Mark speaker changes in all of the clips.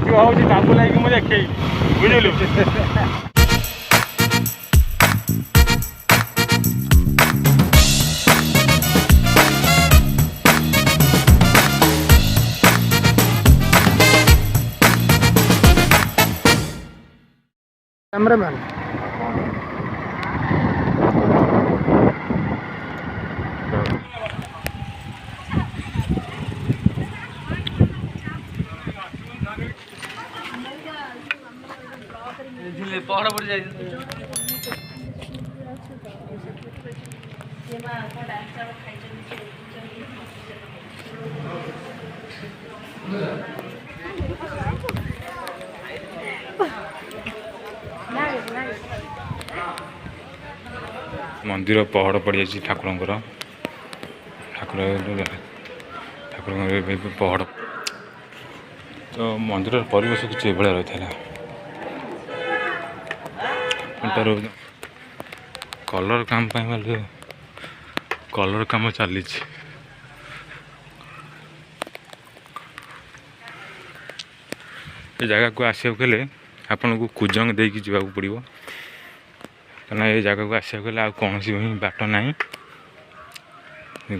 Speaker 1: Video ହେଉଛି ତାକୁ ଲାଗି ମୁଁ ଦେଖେଇବି ବୁଝିଲୁ।
Speaker 2: कैमरामैन
Speaker 3: पहाड़ पड़ जाए
Speaker 1: मंदिर पहाड़ पड़ जाए ठाकुर ठाकुर पहाड़ तो मंदिर परिवेश किसी भाया रही है कलर काम कलर काम चली जगह को आसा आपन को कुजंग देकी जावाक पड़ो कहना ये जगह को आसा कौन सी बाट ना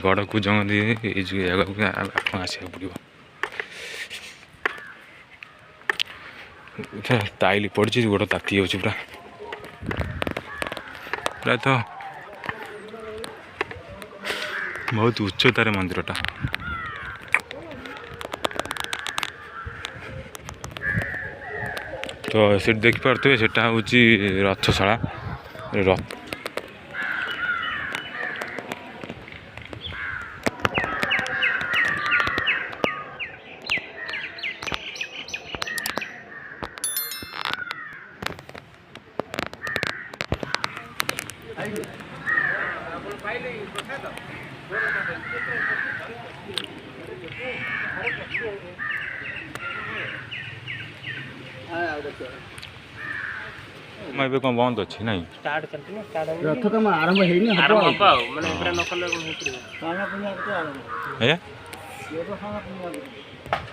Speaker 1: गड़ कुजंग दे जगह को आसा पड़ो टाइल पड़ी गोड़ ताती हो पूरा प्रायतः बहुत उच्चतार मंदिरटा तो से देखिपे सेटा हूँ रथशाला रथ मैं कौन बंद अच्छी ना
Speaker 2: रथ काम आरंभ होनी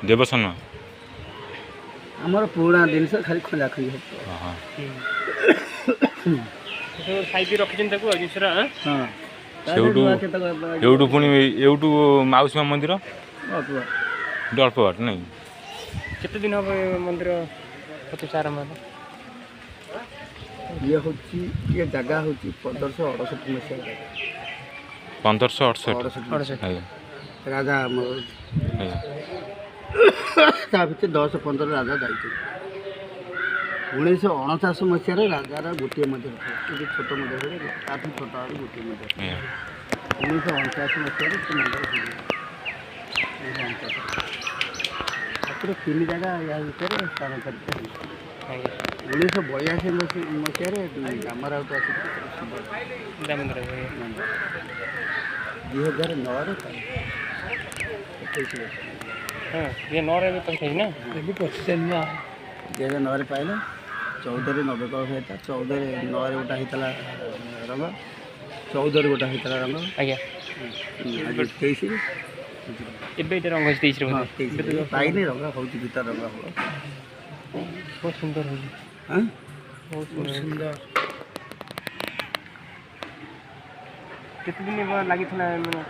Speaker 1: देवसन
Speaker 2: आमर पुराना जिन खाली खोला खोली
Speaker 1: एवटू पुणी एवटू माउसी मंदिर अल्प बाट नहीं
Speaker 3: केते दिन हम मंदिर प्रतिष्ठा
Speaker 2: ये हूँ ये जगह हूँ 1568 मसीहा
Speaker 1: 1568
Speaker 2: राजा ता भर 10-15 राजा जाइए 1949 मसीह राजार गोटे मंदिर था छोट मंदिर ताठू छोट गोटे मंदिर 1949 मसीह मंदिर 3 जगह या भितर स्थान कर 1982 मसीह रामराउत आस 2009 पाइल 14 90 कल होता 14 9 गोटा होता रंग 14 गोटा होता रंग
Speaker 3: आज्ञा
Speaker 2: 23
Speaker 3: रंग 23
Speaker 2: पाइने रंग हूँ भीतर रंग हम
Speaker 3: बहुत सुंदर है बहुत सुंदर कितने दिन लगी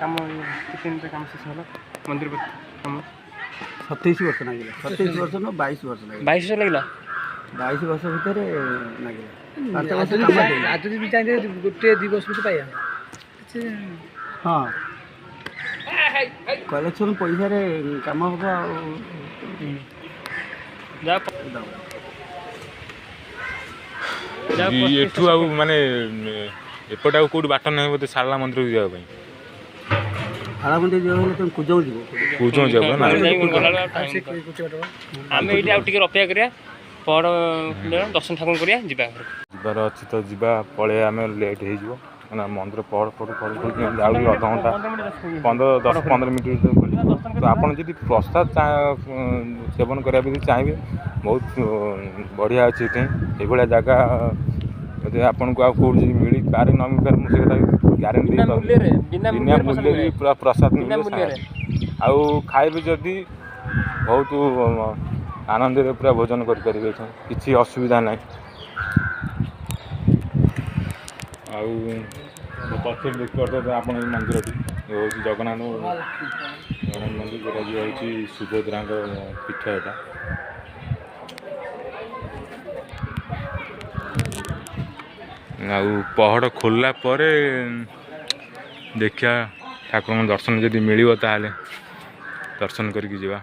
Speaker 3: काम कितने दिन काम शेष होला मंदिर काम
Speaker 2: 27 वर्ष लगे 27 वर्ष न 22 वर्ष लगे
Speaker 3: 22 वर्ष लगला
Speaker 2: 22 वर्ष भितर लगे आज भी चाहिए गोटे दिवस भी पाया हाँ कलेक्शन पैसा रे काम होगा
Speaker 1: एठू आ माने एपट आउ कोड बाट नहीं बोते शारला मंदिर जाबा
Speaker 2: शारला मंदिर जाबा तुम कुजौ
Speaker 1: जाबा ना
Speaker 3: आमे एठी आउ टिके अपेक्षा करिया पहाड़ दर्शन ठाकुर करिया
Speaker 1: जीवार अच्छी तो जीवा पळे आमे लेट हे जिवो ना मंदिर पहाड़ आउ आधा घंटा 10-15 मिनट तो आपन जदि प्रसाद सेवन करबा चाहिए बहुत बढ़िया अच्छे ये भाया जगह जब आपन को मिली पारे न मिल पारे मुझे गारंटी बिना मूल्य भी पूरा प्रसाद आउ खाइबे जदि बहुत आनंद पूरा भोजन करेंगे किसी असुविधा ना आउ पक्ष देखिए आप मंदिर हूँ जगन्नाथ मंदिर जोटा जी हूँ सुभद्रा पीठ एटा आउ पहड़ खोलला परे देखिया ठाकुर दर्शन जदि मिल दर्शन करके जीवा।